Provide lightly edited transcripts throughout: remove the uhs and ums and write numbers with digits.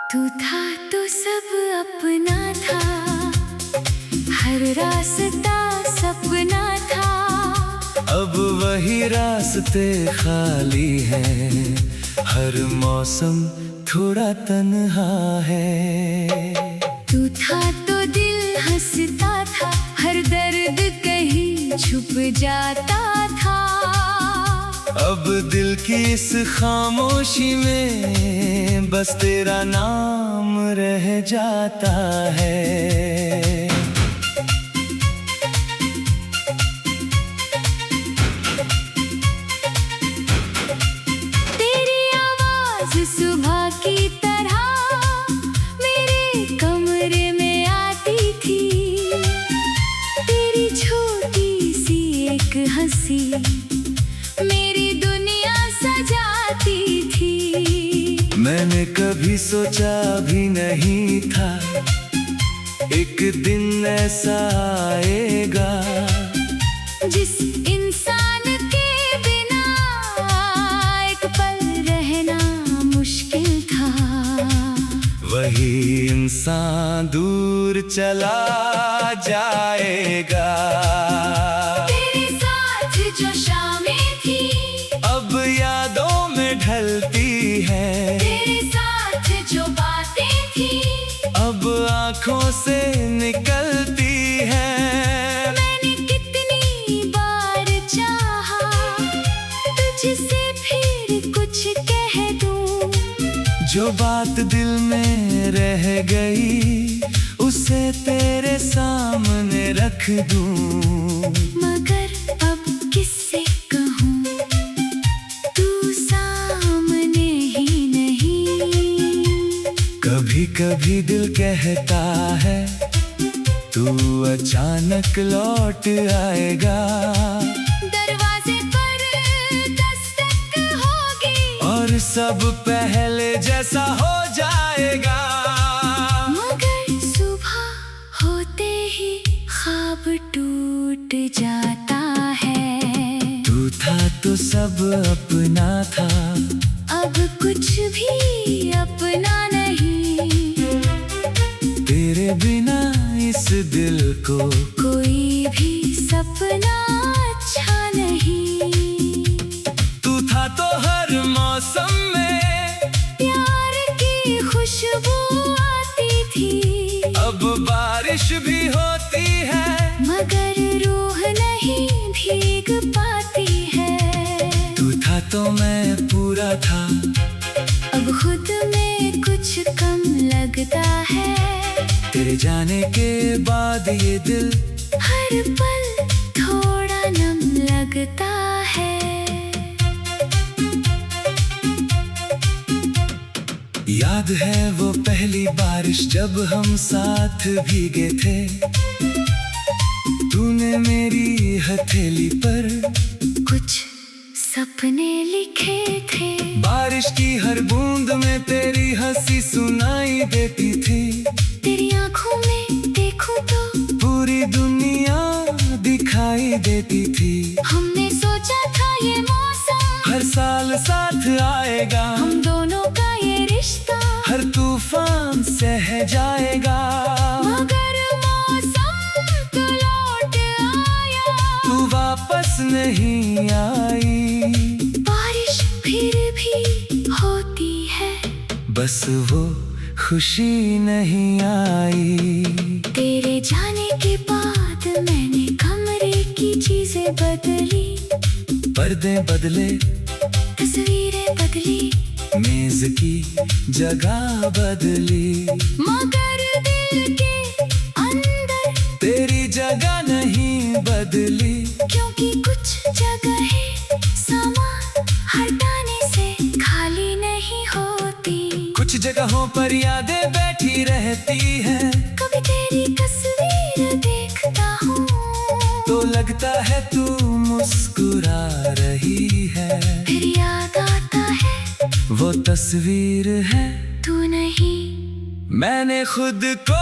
तू था तो सब अपना था, हर रास्ता सपना था। अब वही रास्ते खाली हैं, हर मौसम थोड़ा तन्हा है। तू था तो दिल हंसता था, हर दर्द कहीं छुप जाता था। अब दिल की इस खामोशी में बस तेरा नाम रह जाता है। तेरी आवाज सुबह की तरह मेरे कमरे में आती थी। तेरी छोटी सी एक हंसी मेरी दुनिया सजाती थी। मैंने कभी सोचा भी नहीं था एक दिन ऐसा आएगा, जिस इंसान के बिना एक पल रहना मुश्किल था। वही इंसान दूर चला जाएगा। तेरे साथ जो शामें थी अब यादों में ढलती है। तेरे साथ जो बातें थी अब आँखों से निकलती है। मैंने कितनी बार चाहा तुझसे फिर कुछ कह दूं। जो बात दिल में रह गई उसे तेरे सामने रख दूं। मगर अब किससे कहूँ, तू सामने ही नहीं। कभी कभी दिल कहता है तू अचानक लौट आएगा। दरवाजे पर दस्तक होगी और सब पहले जैसा हो जाएगा। मगर सुबह होते ही ख्वाब टूट जाता है। तू था तो सब अपना था, अब कुछ भी अपना नहीं। तेरे बिना इस दिल को कोई भी सपना अच्छा नहीं। तू था तो हर मौसम में प्यार की खुशबू आती थी। अब बारिश भी होती है मगर रूह नहीं भीग पाती है। तू था तो मैं पूरा था, अब खुद में कुछ कम लगता है। तेरे जाने के बाद ये दिल हर पल थोड़ा नम लगता है। याद है वो पहली बारिश जब हम साथ भीगे थे। तूने मेरी हथेली पर कुछ सपने लिखे थे। बारिश की हर बूंद में तेरी हंसी सुनाई देती थी। तेरी आंखों में देखूं तो पूरी दुनिया दिखाई देती थी। हमने सोचा था ये मौसम हर साल साथ आएगा। हम दोनों का ये रिश्ता हर तूफान सह जाएगा। मगर मौसम तो लौट आया, तू वापस नहीं आई। बारिश फिर भी होती है, बस वो खुशी नहीं आई। तेरे जाने के बाद मैंने कमरे की चीजें बदली। पर्दे बदले, तस्वीरें बदली, मेज की जगह बदली, मगर दिल के अंदर तेरी जगह नहीं बदली। क्योंकि कुछ जगहें सामान हटाने से खाली नहीं होती। कुछ जगहों पर यादें बैठी रहती हैं। कभी तेरी तस्वीर देखता हूँ तो लगता है तू मुस्कुरा रही है। फिर याद आता है वो तस्वीर है तू नहीं, मैंने खुद को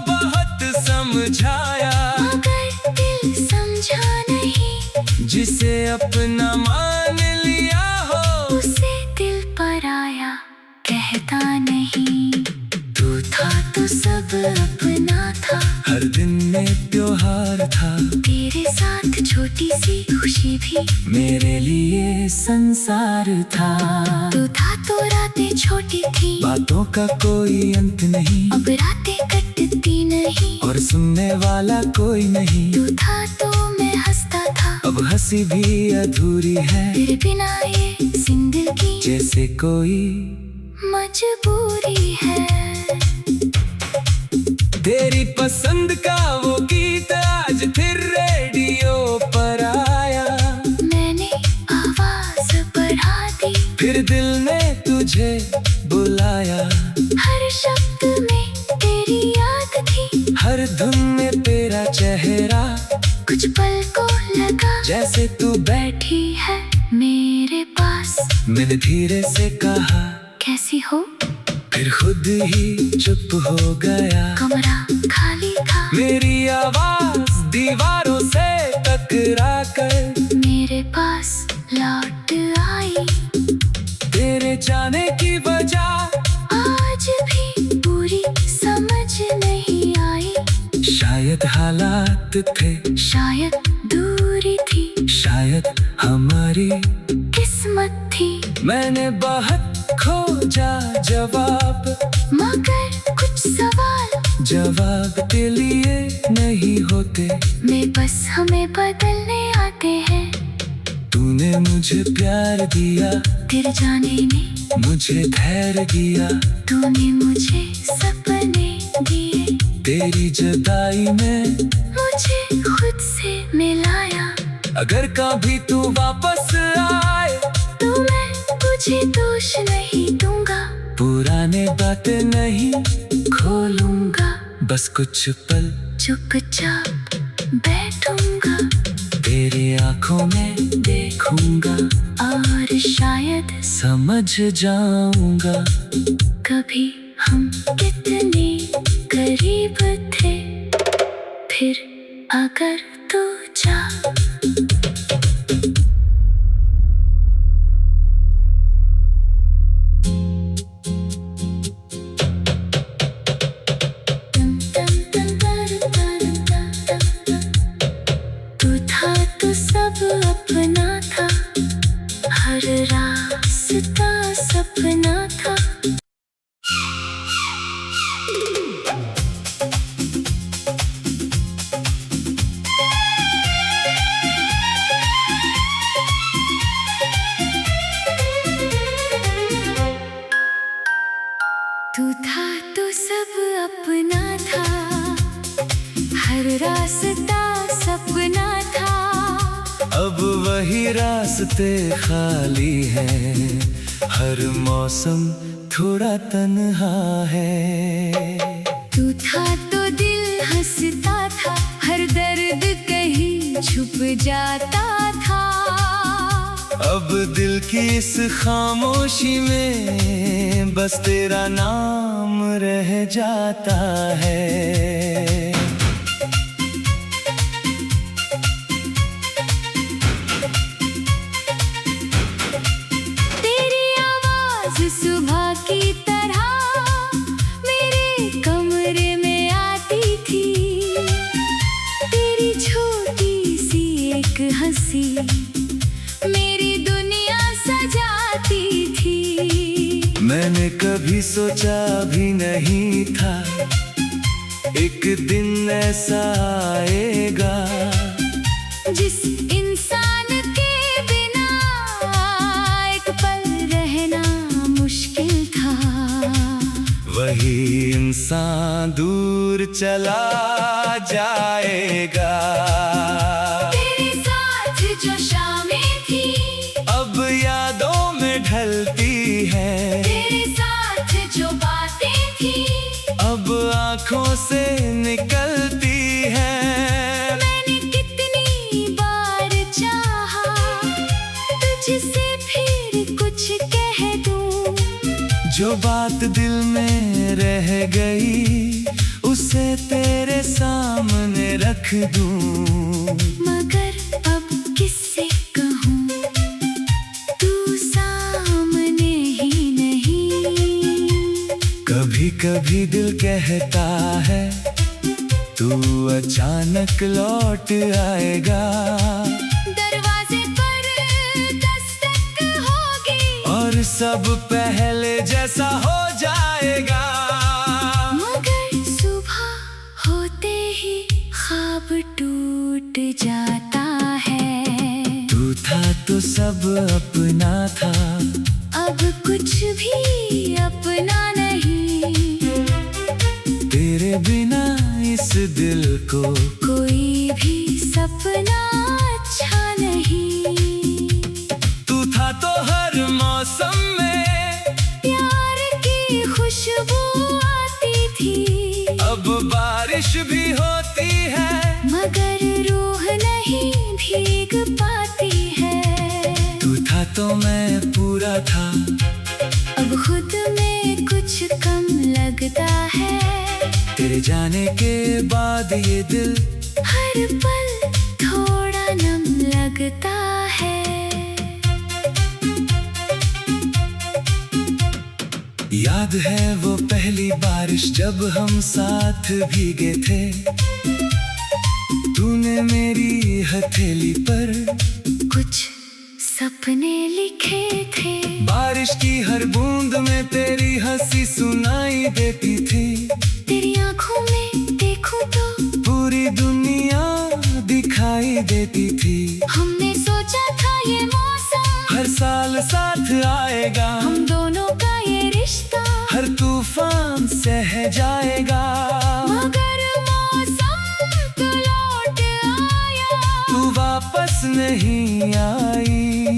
बहुत समझाया, मगर दिल समझा नहीं। जिसे अपना मान लिया हो, उसे दिल पर आया कहता नहीं। तू था तो सब अपना था, हर दिन में त्योहार था। तेरे साथ छोटी सी खुशी भी मेरे लिए संसार था। तू था तो रातें छोटी थी, बातों का कोई अंत नहीं। अब रातें कटती नहीं, और सुनने वाला कोई नहीं। तू था तो मैं हंसता था, अब हंसी भी अधूरी है। तेरे बिना ये जिंदगी जैसे कोई मजबूरी है। तेरी पसंद का वो गीत आज फिर रेडियो पर आया। मैंने आवाज बढ़ा दी, फिर दिल ने तुझे बुलाया। हर शब्द में तेरी याद थी, हर धुन में तेरा चेहरा। कुछ पल को लगा जैसे तू बैठी है मेरे पास। मैंने धीरे से कहा, कैसी हो? फिर खुद ही चुप हो गया। कमरा खाली था, मेरी आवाज दीवारों से टकरा कर मेरे पास लौट आई। तेरे जाने की वजह आज भी पूरी समझ नहीं आई। शायद हालात थे, शायद दूरी थी, शायद हमारी किस्मत थी। मैंने बहुत खोजा जवाब, मगर कुछ सवाल जवाब के लिए नहीं होते। में बस हमें बदलने आते हैं। तूने मुझे प्यार दिया, तेरे जाने ने मुझे धैर्य दिया। तूने मुझे सपने दिए, तेरी जुदाई में मुझे खुद से मिलाया। अगर कभी तू वापस आए, तो मैं तुझे दोष नहीं दूंगा, पुराने बातें नहीं खोलूंगा। बस कुछ पल चुपचाप बैठूंगा, तेरी आंखों में देखूंगा। और शायद समझ जाऊंगा कभी हम कितने करीब थे। फिर अगर तू जा सब अपना था, हर रास्ता सपना था। तू था तो सब अपना था, हर रास्ता सपना था। अब वही रास्ते खाली हैं, हर मौसम थोड़ा तन्हा है। तू था तो दिल हंसता था, हर दर्द कहीं छुप जाता था। अब दिल की इस खामोशी में बस तेरा नाम रह जाता है। सुबह की तरह मेरे कमरे में आती थी, तेरी छोटी सी एक हंसी मेरी दुनिया सजाती थी। मैंने कभी सोचा भी नहीं था एक दिन ऐसा आएगा, जिस इंसान के बिना एक पल रहना मुश्किल था। वही इंसान दूर चला जाएगा। तेरे साथ जो शामें थी अब यादों में ढलती है। तेरे साथ जो बातें थी अब आँखों से निकलती है। मैंने कितनी बार चाहा तुझसे फिर कुछ कह दूं, जो बात दिल में रह गई उसे तेरे सामने रख दूं। मगर अब किससे कहूँ, तू सामने ही नहीं। कभी कभी दिल कहता है तू अचानक लौट आएगा, दरवाजे पर दस्तक होगी और सब पहले जैसा हो जाएगा। मगर सुबह होते ही ख्वाब टूट जाता है। तू था तो सब अपना था, अब कुछ भी अपना नहीं। तेरे बिना इस दिल को कोई भी सपना अच्छा नहीं। तू था तो हर मौसम में प्यार की खुशबू आती थी। अब बारिश भी होती है मगर रूह नहीं भीग पाती है। तू था तो मैं पूरा था, अब खुद में कुछ कम लगता है। तेरे जाने के बाद ये दिल हर पल थोड़ा नम लगता है। याद है वो पहली बारिश जब हम साथ भीगे थे, तूने मेरी हथेली पर कुछ सपने लिखे थे। बारिश की हर बूंद में तेरी हंसी सुनाई देती थी। तेरी आंखों में देखूं तो पूरी दुनिया दिखाई देती थी। हमने सोचा था ये मौसम हर साल साथ आएगा, हम दोनों का ये रिश्ता हर तूफान सह जाएगा। मगर मौसम तो लौट आया, तू वापस नहीं आई।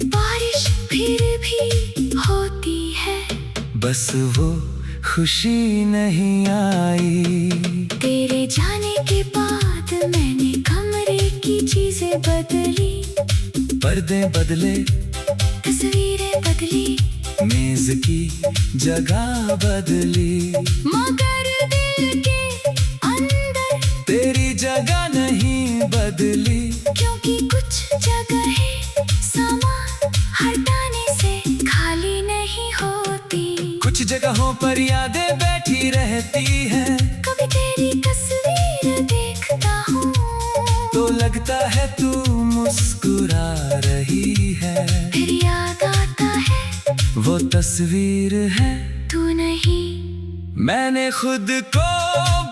बारिश फिर भी होती है, बस वो खुशी नहीं आई। तेरे जाने के बाद मैंने कमरे की चीजें बदली। पर्दे बदले, तस्वीरें बदली, मेज की जगह बदली, मगर दिल के अंदर तेरी जगह नहीं बदली। क्योंकि कुछ जगहें सामान हटाने से खाली नहीं होती। कुछ जगहों पर यादें बैठी रहती हैं, कभी तेरी तस्वीर देखता हूँ तो लगता है तू मुस्कुरा रही है। फिर याद आता है वो तस्वीर है तू नहीं। मैंने खुद को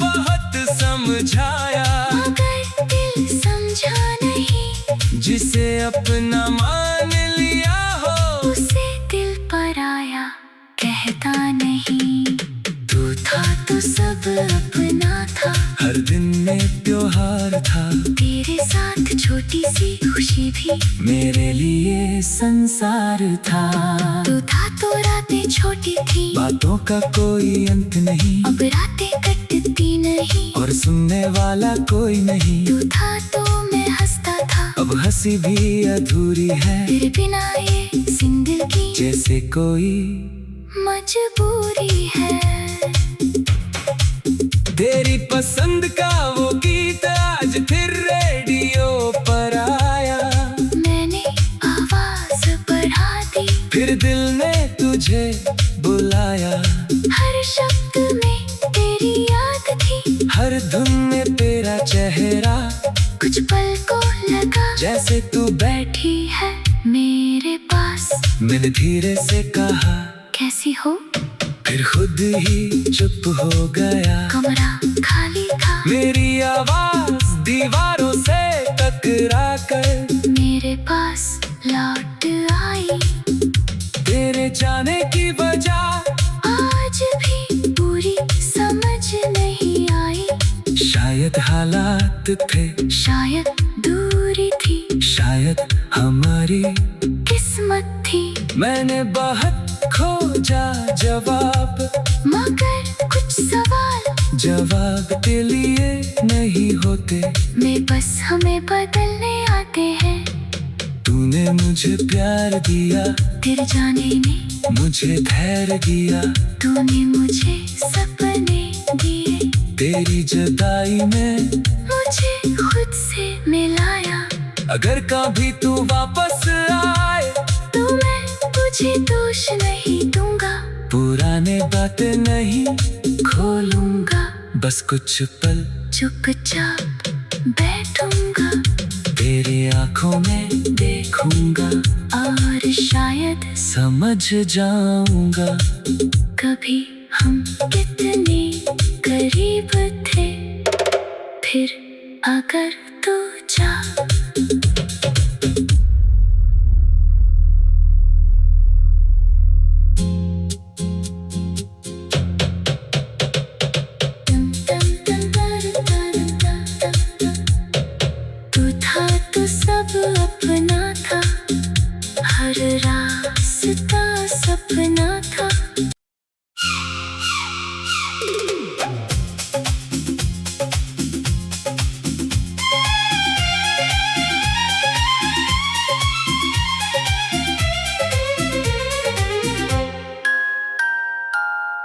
बहुत समझाया, मगर दिल समझा नहीं। जिसे अपना मान लिया हो उसे दिल पर आया कहता नहीं। तू था तो सब अपना था, हर दिन में त्योहार था। तेरे साथ छोटी सी खुशी भी मेरे लिए संसार था। तू था तो रातें छोटी थी, बातों का कोई अंत नहीं, अब रातें कटती नहीं। और सुनने वाला कोई नहीं। तू था तो मैं हंसता था, अब हंसी भी अधूरी है, तेरे बिना ये जिंदगी जैसे कोई मजबूरी है। तेरी पसंद का वो गीत आज फिर रेडियो पर आया। मैंने आवाज बढ़ा दी, फिर दिल ने तुझे बुलाया। हर शब्द में तेरी याद थी, हर धुन में तेरा चेहरा। कुछ पल को लगा जैसे तू बैठी है मेरे पास। मैंने धीरे से कहा कैसी हो, फिर खुद ही चुप हो गया। कमरा खाली था, मेरी आवाज दीवारों से टकरा कर मेरे पास लौट आई। तेरे जाने की वजह आज भी पूरी समझ नहीं आई। शायद हालात थे, शायद दूरी थी, शायद हमारी किस्मत थी। मैंने बहुत खोजा जवाब, मगर कुछ सवाल जवाब के लिए नहीं होते। में बस हमें बदलने आते हैं। तूने मुझे प्यार दिया, तेरे जाने ने मुझे धैर्य दिया, तूने मुझे सपने दिए, तेरी जुदाई में मुझे खुद से मिलाया। अगर कभी तू वापस आए तो मैं तुझे दोष नहीं दूंगा, पुराने बातें नहीं खोलूंगा, बस कुछ पल चुपचाप बैठूंगा, तेरी आंखों में देखूंगा और शायद समझ जाऊंगा कभी हम कितने करीब थे। फिर अगर तू जा तू था तो सब अपना था, हर रास्ता सपना था।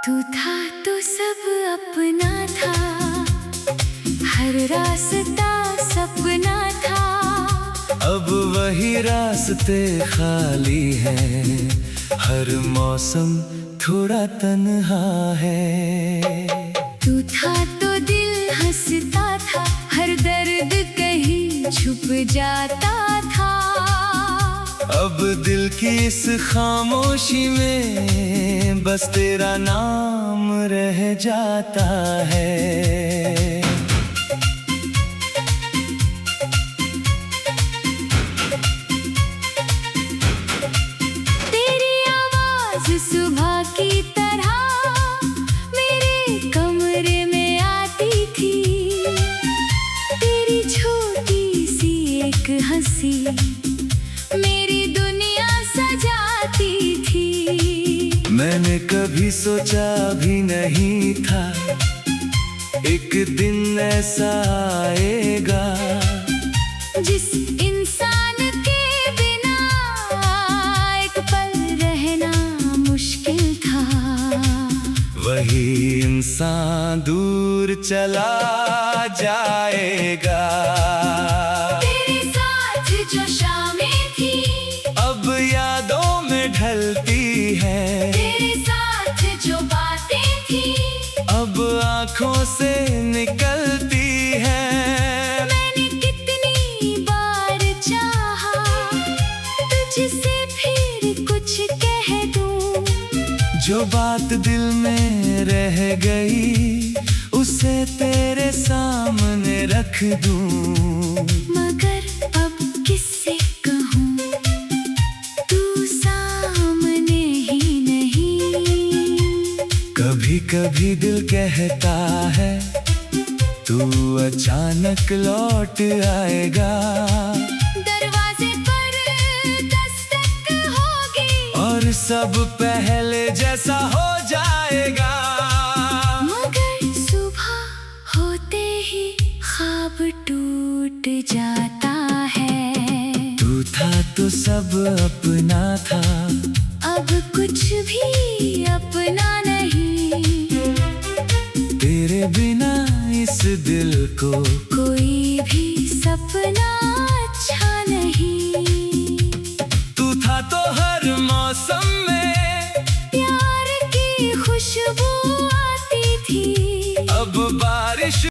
तू था तो सब अपना था, हर रास्ता सपना था। अब वही रास्ते खाली हैं, हर मौसम थोड़ा तन्हा है। तू था तो दिल हंसता था, हर दर्द कहीं छुप जाता था। अब दिल की इस खामोशी में बस तेरा नाम रह जाता है। तेरी आवाज सुबह की तरह मेरे कमरे में आती थी, तेरी छोटी सी एक हंसी मेरी दुनिया सजाती थी। मैंने कभी सोचा भी नहीं था एक दिन ऐसा आएगा, जिस इंसान के बिना एक पल रहना मुश्किल था। वही इंसान दूर चला जाएगा। तेरे साथ जो शामें थी अब यादों में ढलती है, तेरे साथ जो बातें थी अब आंखों से निकलती है। मैंने कितनी बार चाहा तुझसे फिर कुछ कह दूं, जो बात दिल में रह गई उसे तेरे सामने रख दूं। मगर अब किससे कहूँ, तू सामने ही नहीं। कभी कभी दिल कहता है तू अचानक लौट आएगा, दरवाजे पर दस्तक होगी और सब पहले जैसा हो जाएगा। मगर सुबह होते ही ख्वाब टूट जाता है। तू था तो सब अपना था, अब कुछ भी अपना नहीं, तेरे बिना इस दिल को कोई भी सपना अच्छा नहीं। तू था तो हर मौसम में प्यार की खुशबू आती थी, अब बारिश